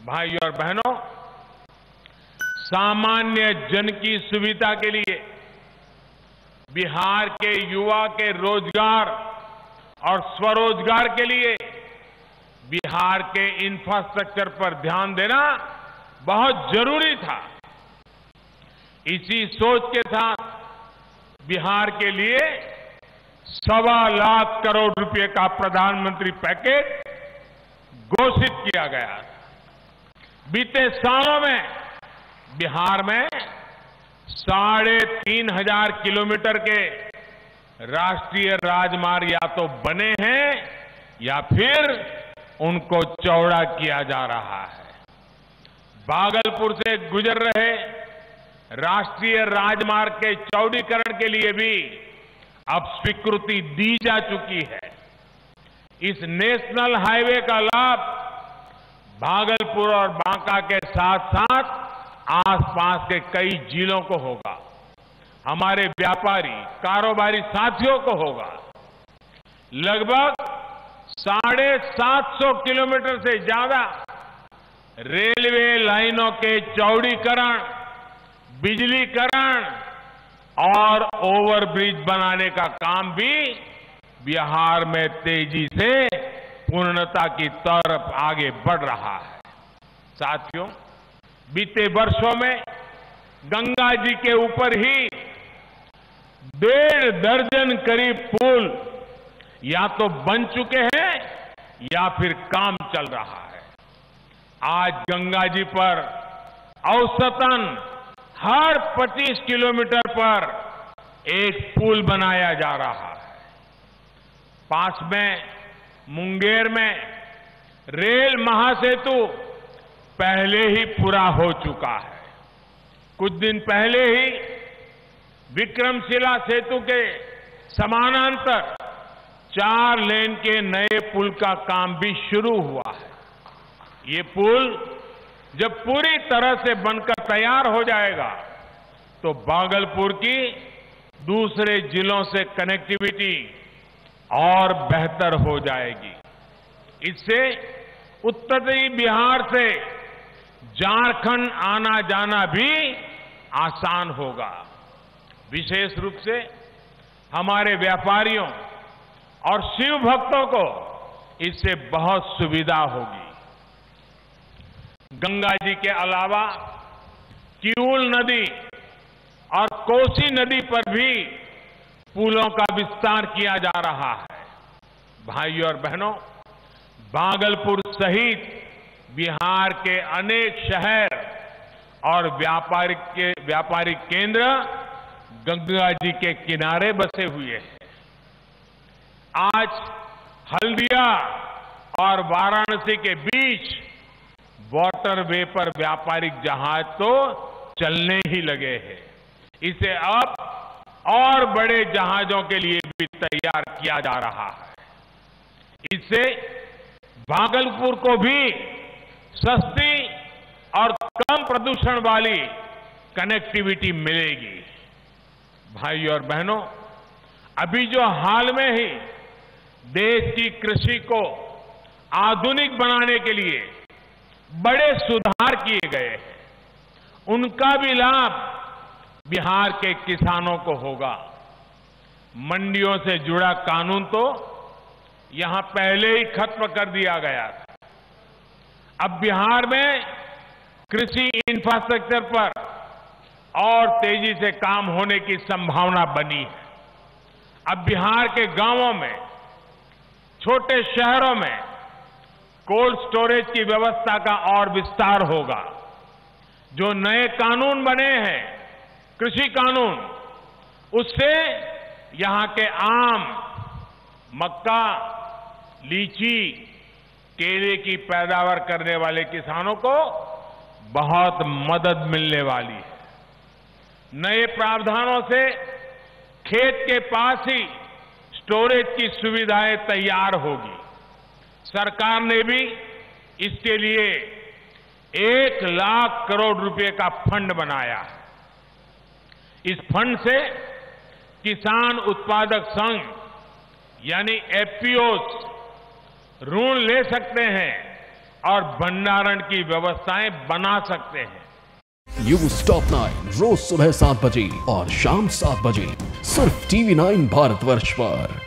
भाइयों और बहनों, सामान्य जन की सुविधा के लिए बिहार के युवा के रोजगार और स्वरोजगार के लिए बिहार के इंफ्रास्ट्रक्चर पर ध्यान देना बहुत जरूरी था। इसी सोच के साथ बिहार के लिए 1.25 लाख करोड़ रुपए का प्रधानमंत्री पैकेज घोषित किया गया। बीते सालों में बिहार में 3,500 किलोमीटर के राष्ट्रीय राजमार्ग या तो बने हैं या फिर उनको चौड़ा किया जा रहा है। भागलपुर से गुजर रहे राष्ट्रीय राजमार्ग के चौड़ीकरण के लिए भी अब स्वीकृति दी जा चुकी है। इस नेशनल हाईवे का लाभ भागलपुर और बांका के साथ साथ आसपास के कई जिलों को होगा। हमारे व्यापारी कारोबारी साथियों को होगा। लगभग 750 किलोमीटर से ज्यादा रेलवे लाइनों के चौड़ीकरण, बिजलीकरण और ओवरब्रिज बनाने का काम भी बिहार में तेजी से पूर्णता की तरफ आगे बढ़ रहा है। साथियों, बीते वर्षों में गंगा जी के ऊपर ही 1.5 दर्जन करीब पुल या तो बन चुके हैं या फिर काम चल रहा है। आज गंगा जी पर औसतन हर 25 किलोमीटर पर एक पुल बनाया जा रहा है। पास में मुंगेर में रेल महासेतु पहले ही पूरा हो चुका है। कुछ दिन पहले ही विक्रमशिला सेतु के समानांतर 4 लेन के नए पुल का काम भी शुरू हुआ है। ये पुल जब पूरी तरह से बनकर तैयार हो जाएगा तो भागलपुर की दूसरे जिलों से कनेक्टिविटी और बेहतर हो जाएगी। इससे उत्तरी बिहार से झारखंड आना जाना भी आसान होगा। विशेष रूप से हमारे व्यापारियों और शिव भक्तों को इससे बहुत सुविधा होगी। गंगा जी के अलावा किऊल नदी और कोसी नदी पर भी पुलों का विस्तार किया जा रहा है। भाइयों और बहनों, भागलपुर सहित बिहार के अनेक शहर और व्यापारिक केंद्र गंगा जी के किनारे बसे हुए हैं। आज हल्दिया और वाराणसी के बीच वाटरवे पर व्यापारिक जहाज तो चलने ही लगे हैं। इसे अब और बड़े जहाजों के लिए भी तैयार किया जा रहा है। इससे भागलपुर को भी सस्ती और कम प्रदूषण वाली कनेक्टिविटी मिलेगी। भाइयों और बहनों, अभी जो हाल में ही देश की कृषि को आधुनिक बनाने के लिए बड़े सुधार किए गए हैं, उनका भी लाभ बिहार के किसानों को होगा। मंडियों से जुड़ा कानून तो यहां पहले ही खत्म कर दिया गया था। अब बिहार में कृषि इंफ्रास्ट्रक्चर पर और तेजी से काम होने की संभावना बनी है। अब बिहार के गांवों में, छोटे शहरों में कोल्ड स्टोरेज की व्यवस्था का और विस्तार होगा। जो नए कानून बने हैं, कृषि कानून, उससे यहां के आम, मक्का, लीची, केले की पैदावार करने वाले किसानों को बहुत मदद मिलने वाली है। नए प्रावधानों से खेत के पास ही स्टोरेज की सुविधाएं तैयार होगी। सरकार ने भी इसके लिए 1 लाख करोड़ रुपए का फंड बनाया है। इस फंड से किसान उत्पादक संघ यानी एफपीओस ऋण ले सकते हैं और भंडारण की व्यवस्थाएं बना सकते हैं। न्यूज़ टॉप 9 रोज सुबह 7 बजे और शाम 7 बजे सिर्फ TV9 भारतवर्ष पर।